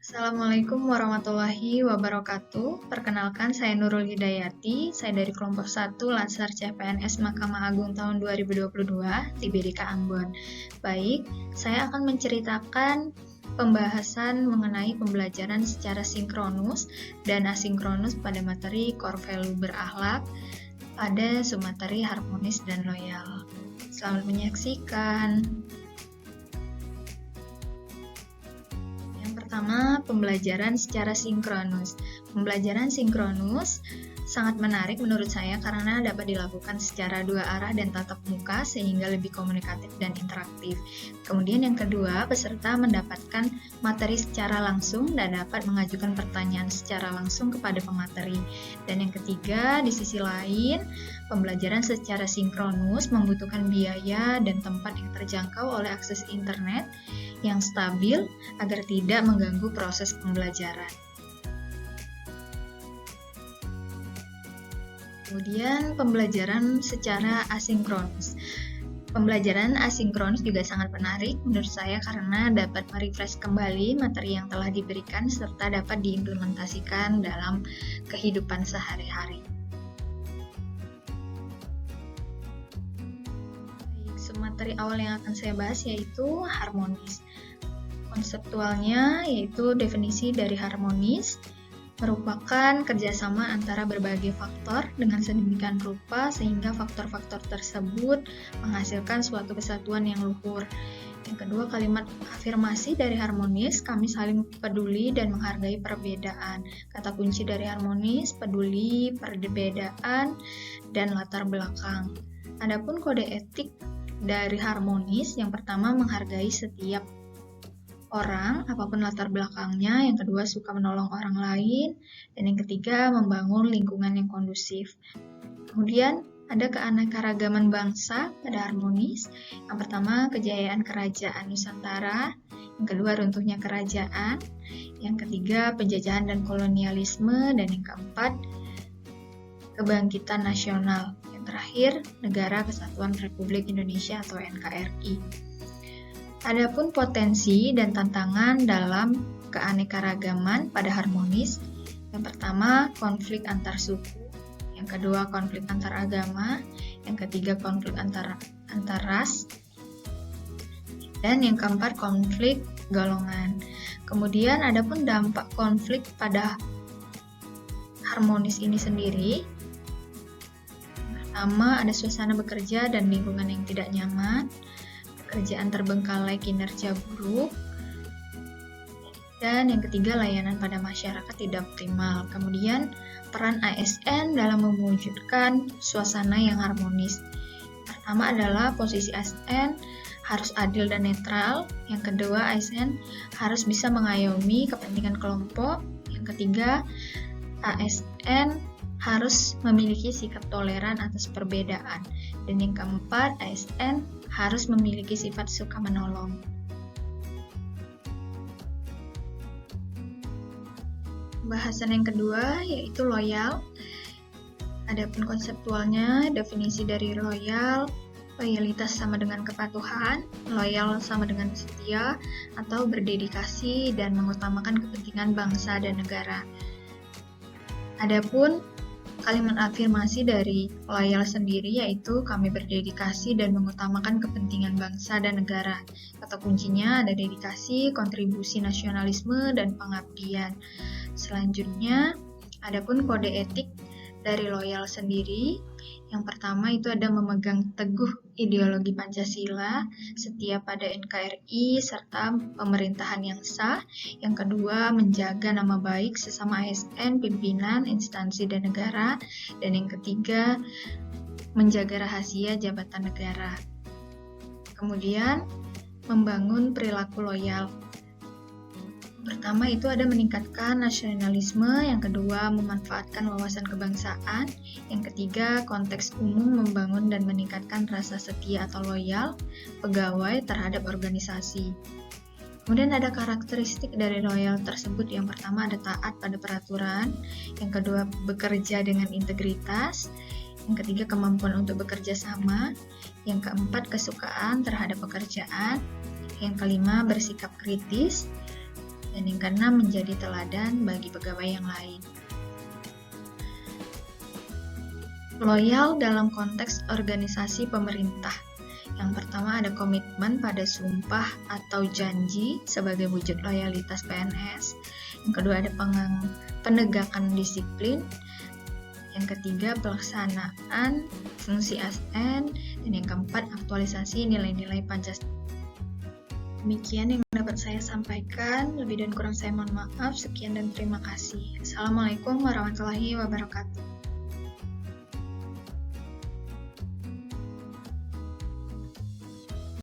Assalamualaikum warahmatullahi wabarakatuh. Perkenalkan, saya Nurul Hidayati. Saya dari kelompok 1 Latsar CPNS Mahkamah Agung tahun 2022 di BDK Ambon. Baik, saya akan menceritakan pembahasan mengenai pembelajaran secara sinkronus dan asinkronus pada materi core value berakhlak pada submateri harmonis dan loyal. Selamat menyaksikan. Pertama, pembelajaran secara sinkronus. Pembelajaran sinkronus sangat menarik menurut saya karena dapat dilakukan secara dua arah dan tatap muka sehingga lebih komunikatif dan interaktif. Kemudian yang kedua, peserta mendapatkan materi secara langsung dan dapat mengajukan pertanyaan secara langsung kepada pemateri. Dan yang ketiga, di sisi lain, pembelajaran secara sinkronus membutuhkan biaya dan tempat yang terjangkau oleh akses internet yang stabil agar tidak mengganggu proses pembelajaran. Kemudian pembelajaran secara asinkronus. Pembelajaran asinkronus juga sangat menarik menurut saya karena dapat merefresh kembali materi yang telah diberikan serta dapat diimplementasikan dalam kehidupan sehari-hari. Materi awal yang akan saya bahas yaitu harmonis. Konseptualnya yaitu definisi dari harmonis merupakan kerjasama antara berbagai faktor dengan sedemikian rupa sehingga faktor-faktor tersebut menghasilkan suatu kesatuan yang luhur. Yang kedua, kalimat afirmasi dari harmonis, kami saling peduli dan menghargai perbedaan. Kata kunci dari harmonis, peduli, perbedaan, dan latar belakang. Adapun kode etik dari harmonis, yang pertama menghargai setiap orang, apapun latar belakangnya, yang kedua suka menolong orang lain, dan yang ketiga membangun lingkungan yang kondusif. Kemudian ada keanekaragaman bangsa pada harmonis, yang pertama kejayaan kerajaan Nusantara, yang kedua runtuhnya kerajaan, yang ketiga penjajahan dan kolonialisme, dan yang keempat kebangkitan nasional. Terakhir, Negara Kesatuan Republik Indonesia atau NKRI. Adapun potensi dan tantangan dalam keanekaragaman pada harmonis, yang pertama konflik antar suku, yang kedua konflik antar agama, yang ketiga konflik antar ras, dan yang keempat konflik golongan. Kemudian adapun dampak konflik pada harmonis ini sendiri, pertama, ada suasana bekerja dan lingkungan yang tidak nyaman, pekerjaan terbengkalai, kinerja buruk, dan yang ketiga, layanan pada masyarakat tidak optimal. Kemudian, peran ASN dalam mewujudkan suasana yang harmonis. Pertama adalah posisi ASN harus adil dan netral. Yang kedua, ASN harus bisa mengayomi kepentingan kelompok. Yang ketiga, ASN harus memiliki sikap toleran atas perbedaan. Dan yang keempat, ASN harus memiliki sifat suka menolong. Bahasan yang kedua yaitu loyal. Adapun konseptualnya, definisi dari loyal, loyalitas sama dengan kepatuhan, loyal sama dengan setia, atau berdedikasi dan mengutamakan kepentingan bangsa dan negara. Adapun kalimat afirmasi dari loyal sendiri yaitu kami berdedikasi dan mengutamakan kepentingan bangsa dan negara. Kata kuncinya ada dedikasi, kontribusi nasionalisme, dan pengabdian. Selanjutnya, adapun kode etik dari loyal sendiri, yang pertama itu ada memegang teguh ideologi Pancasila, setia pada NKRI, serta pemerintahan yang sah. Yang kedua, menjaga nama baik sesama ASN, pimpinan, instansi, dan negara. Dan yang ketiga, menjaga rahasia jabatan negara. Kemudian, membangun perilaku loyal. Pertama itu ada meningkatkan nasionalisme, yang kedua memanfaatkan wawasan kebangsaan, yang ketiga konteks umum membangun dan meningkatkan rasa setia atau loyal pegawai terhadap organisasi. Kemudian ada karakteristik dari loyal tersebut, yang pertama ada taat pada peraturan, yang kedua bekerja dengan integritas, yang ketiga kemampuan untuk bekerja sama, yang keempat kesukaan terhadap pekerjaan, yang kelima bersikap kritis, Dan yang keenam, menjadi teladan bagi pegawai yang lain. Loyal dalam konteks organisasi pemerintah. Yang pertama ada komitmen pada sumpah atau janji sebagai wujud loyalitas PNS. Yang kedua ada penegakan disiplin. Yang ketiga pelaksanaan fungsi ASN. Dan yang keempat aktualisasi nilai-nilai Pancasila. Demikian yang dapat saya sampaikan. Lebih dan kurang saya mohon maaf. Sekian dan terima kasih. Assalamualaikum warahmatullahi wabarakatuh.